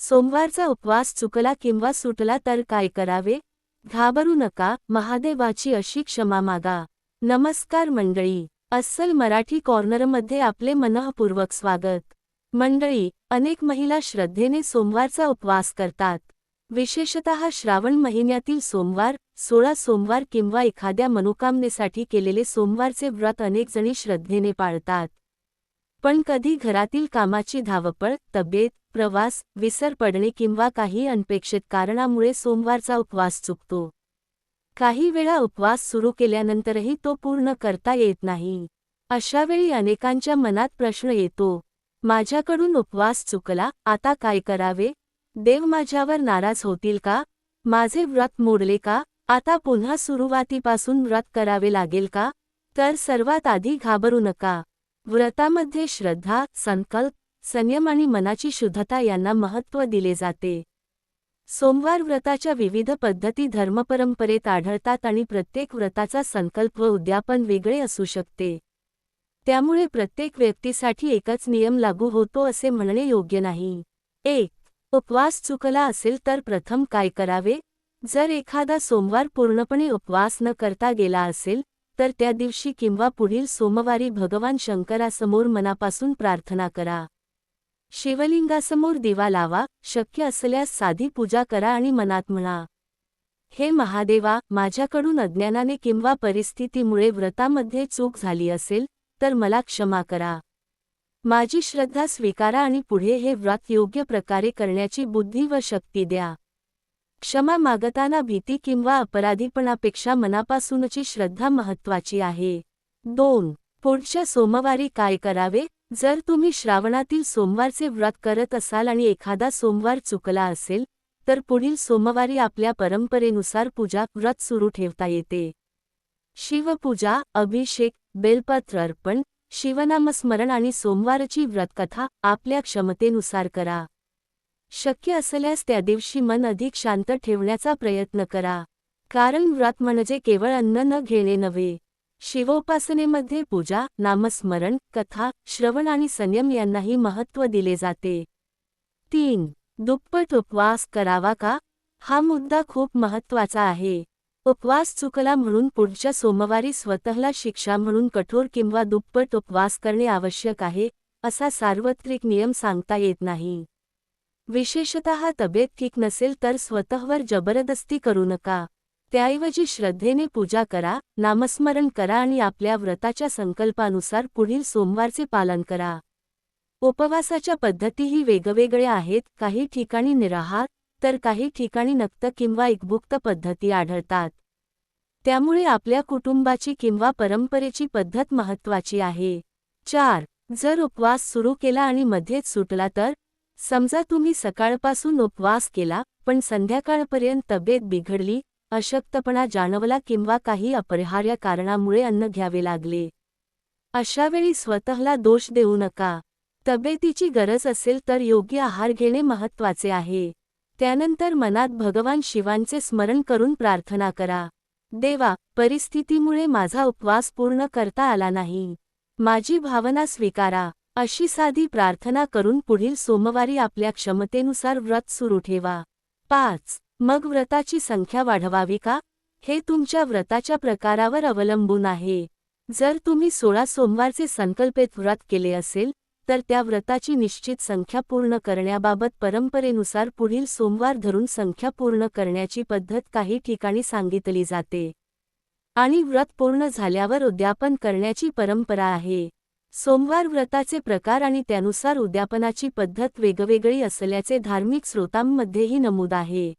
सोमवारचा उपवास चुकला किंवा सुटला तर काय करावे? घाबरू नका, महादेवाची अशी क्षमा मागा. नमस्कार मंडळी, अस्सल मराठी कॉर्नरमध्ये आपले मनःपूर्वक स्वागत. मंडळी, अनेक महिला श्रद्धेने सोमवारचा उपवास करतात. विशेषतः श्रावण महिन्यातील सोमवार, 16 सोमवार किंवा एखाद्या मनोकामनेसाठी केलेले सोमवारचे व्रत अनेक जणी श्रद्धेने पाळतात. पण कधी घरातील कामाची धावपळ, तब्येत, प्रवास, विसर पडणे किंवा काही अनपेक्षित कारणामुळे सोमवारचा उपवास चुकतो. काही वेळा उपवास सुरू केल्यानंतरही तो पूर्ण करता येत नाही. अशावेळी अनेकांच्या मनात प्रश्न येतो, माझ्याकडून उपवास चुकला, आता काय करावे? देव माझ्यावर नाराज होतील का? माझे व्रत मोडले का? आता पुन्हा सुरुवातीपासून व्रत करावे लागेल का? तर सर्वात आधी घाबरू नका. व्रतामध्ये श्रद्धा, संकल्प, संयम आणि मनाची शुद्धता यांना महत्त्व दिले जाते. सोमवार व्रताच्या विविध पद्धती धर्मपरंपरेत आढळतात आणि प्रत्येक व्रताचा संकल्प व उद्यापन वेगळे असू शकते. त्यामुळे प्रत्येक व्यक्तीसाठी एकच नियम लागू होतो असे म्हणणे योग्य नाही. 1. उपवास चुकला असेल तर प्रथम काय करावे? जर एखादा सोमवार पूर्णपणे उपवास न करता गेला असेल, तर त्या दिवशी किंवा पुढील सोमवारी भगवान शंकरासमोर मनापासून प्रार्थना करा. शिवलिंगासमोर दिवा लावा, शक्य असल्यास साधी पूजा करा आणि मनात म्हणा, हे महादेवा, माझ्याकडून अज्ञानाने किंवा परिस्थितीमुळे व्रतामध्ये चूक झाली असेल, तर मला क्षमा करा. माझी श्रद्धा स्वीकारा आणि पुढे हे व्रत योग्य प्रकारे करण्याची बुद्धी व शक्ती द्या. क्षमा मागताना भीती किंवा अपराधीपणापेक्षा मनापासूनची श्रद्धा महत्त्वाची आहे. 2. पुढच्या सोमवारी काय करावे? जर तुम्ही श्रावणातील सोमवारचे व्रत करत असाल आणि एखादा सोमवार चुकला असेल, तर पुढील सोमवारी आपल्या परंपरेनुसार पूजा, व्रत सुरू ठेवता येते. शिवपूजा, अभिषेक, बेलपत्र अर्पण, शिवनामस्मरण आणि सोमवारची व्रतकथा आपल्या क्षमतेनुसार करा. शक्य असल्यास त्या दिवशी मन अधिक शांत ठेवण्याचा प्रयत्न करा. कारण व्रत म्हणजे केवळ अन्न न घेणे नव्हे. शिवोपासनेमध्ये पूजा, नामस्मरण, कथा, श्रवण आणि संयम यांनाही महत्त्व दिले जाते. 3. दुप्पट उपवास करावा का? हा मुद्दा खूप महत्त्वाचा आहे. उपवास चुकला म्हणून पुढच्या सोमवारी स्वतःला शिक्षा म्हणून कठोर किंवा दुप्पट उपवास करणे आवश्यक आहे, असा सार्वत्रिक नियम सांगता येत नाही. विशेषतः तब्येत ठीक नसेल तर स्वतःवर जबरदस्ती करू नका. त्याऐवजी श्रद्धेने पूजा करा, नामस्मरण करा आणि आपल्या व्रताच्या संकल्पानुसार पुढील सोमवारचे पालन करा. उपवासाच्या पद्धतीही वेगवेगळ्या आहेत. काही ठिकाणी निराहार, तर काही ठिकाणी नक्त किंवा एकभुक्त पद्धती आढळतात. त्यामुळे आपल्या कुटुंबाची किंवा परंपरेची पद्धत महत्त्वाची आहे. 4. जर उपवास सुरू केला आणि मध्येच सुटला तर? समजा तुम्ही सकाळपासून उपवास केला, पण संध्याकाळपर्यंत तब्येत बिघडली, अशक्तपणा जाणवला किंवा काही अपरिहार्य कारणामुळे अन्न घ्यावे लागले. अशावेळी स्वतःला दोष देऊ नका. तब्येतीची गरज असेल तर योग्य आहार घेणे महत्त्वाचे आहे. त्यानंतर मनात भगवान शिवांचे स्मरण करून प्रार्थना करा. देवा, परिस्थितीमुळे माझा उपवास पूर्ण करता आला नाही. माझी भावना स्वीकारा. अशी साधी प्रार्थना करून पुढील सोमवारी आपल्या क्षमतेनुसार व्रत सुरू ठेवा. 5. मग व्रताची संख्या वाढवावी का? हे तुमच्या व्रताच्या प्रकारावर अवलंबून आहे. जर तुम्ही 16 सोमवारचे संकल्पित व्रत केले असेल, तर त्या व्रताची निश्चित संख्या पूर्ण करण्याबाबत परंपरेनुसार पुढील सोमवार धरून संख्या पूर्ण करण्याची पद्धत काही ठिकाणी सांगितली जाते. आणि व्रत पूर्ण झाल्यावर उद्यापन करण्याची परंपरा आहे. सोमवार व्रताचे प्रकार आणि त्यानुसार उद्यापनाची पद्धत वेगवेगळी असल्याचे धार्मिक स्रोतांमध्येही नमूद आहे.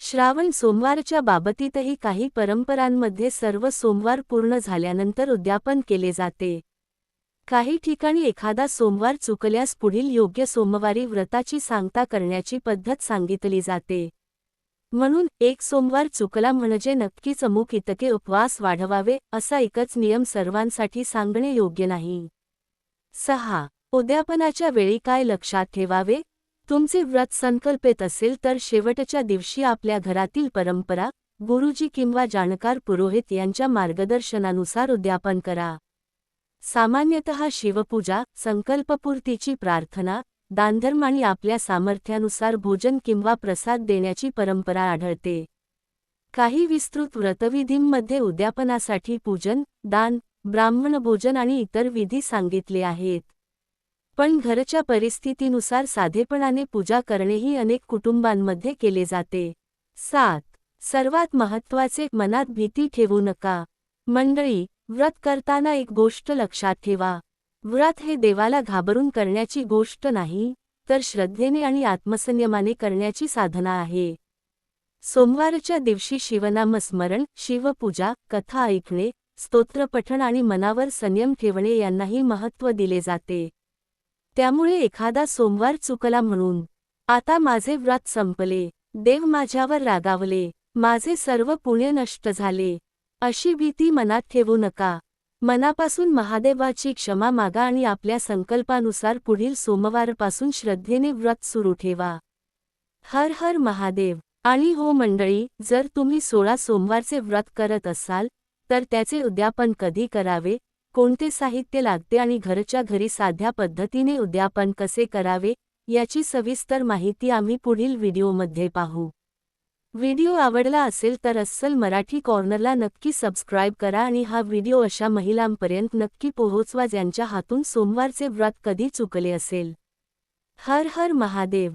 श्रावण सोमवारच्या बाबतीतही काही परंपरांमध्ये सर्व सोमवार पूर्ण झाल्यानंतर उद्यापन केले जाते. काही ठिकाणी एखादा सोमवार चुकल्यास पुढील योग्य सोमवारी व्रताची सांगता करण्याची पद्धत सांगितली जाते. म्हणून एक सोमवार चुकला म्हणजे नक्कीच अमुक इतके उपवास वाढवावे असा एकच नियम सर्वांसाठी सांगणे योग्य नाही. 6. उद्यापनाच्या वेळी काय लक्षात ठेवावे? तुमचे व्रत संकल्पित असेल तर शेवटच्या दिवशी आपल्या घरातील परंपरा, गुरुजी किंवा जाणकार पुरोहित यांच्या मार्गदर्शनानुसार उद्यापन करा. सामान्यतः शिवपूजा, संकल्पपूर्तीची प्रार्थना, दानधर्म आणि आपल्या सामर्थ्यानुसार भोजन किंवा प्रसाद देण्याची परंपरा आढळते. काही विस्तृत व्रतविधींमध्ये उद्यापनासाठी पूजन, दान, ब्राह्मण भोजन आणि इतर विधी सांगितले आहेत. पण घरच्या परिस्थितीनुसार साधेपणाने पूजा करणेही अनेक कुटुंबांमध्ये केले जाते. 7. सर्वात महत्त्वाचे, मनात भीती ठेवू नका. मंडळी, व्रत करताना एक गोष्ट लक्षात ठेवा. व्रत हे देवाला घाबरून करण्याची गोष्ट नाही, तर श्रद्धेने आणि आत्मसंयमाने करण्याची साधना आहे. सोमवारच्या दिवशी शिवनामस्मरण, शिवपूजा, कथा ऐकणे, स्तोत्रपठण आणि मनावर संयम ठेवणे यांनाही महत्त्व दिले जाते. त्यामुळे एखादा सोमवार चुकला म्हणून आता माझे व्रत संपले, देव माझ्यावर रागावले, माझे सर्व पुण्य नष्ट झाले, अशी भीती मनात ठेवू नका. मनापासून महादेवाची क्षमा मागा आणि आपल्या संकल्पानुसार पुढील सोमवारपासून श्रद्धेने व्रत सुरू ठेवा. हर हर महादेव. आणि हो मंडळी, जर तुम्ही 16 सोमवारचे व्रत करत असाल, तर त्याचे उद्यापन कधी करावे, कोणते साहित्य लागते आणि घरच्या घरी साध्या पद्धतीने उद्यापन कसे करावे, याची सविस्तर माहिती आम्ही पुढील व्हिडिओमध्ये पाहू. व्हिडिओ आवडला असेल तर अस्सल मराठी कॉर्नरला नक्की सबस्क्राईब करा आणि हा व्हिडिओ अशा महिलांपर्यंत नक्की पोहोचवा ज्यांच्या हातून सोमवारचे व्रत कधी चुकले असेल. हर हर महादेव.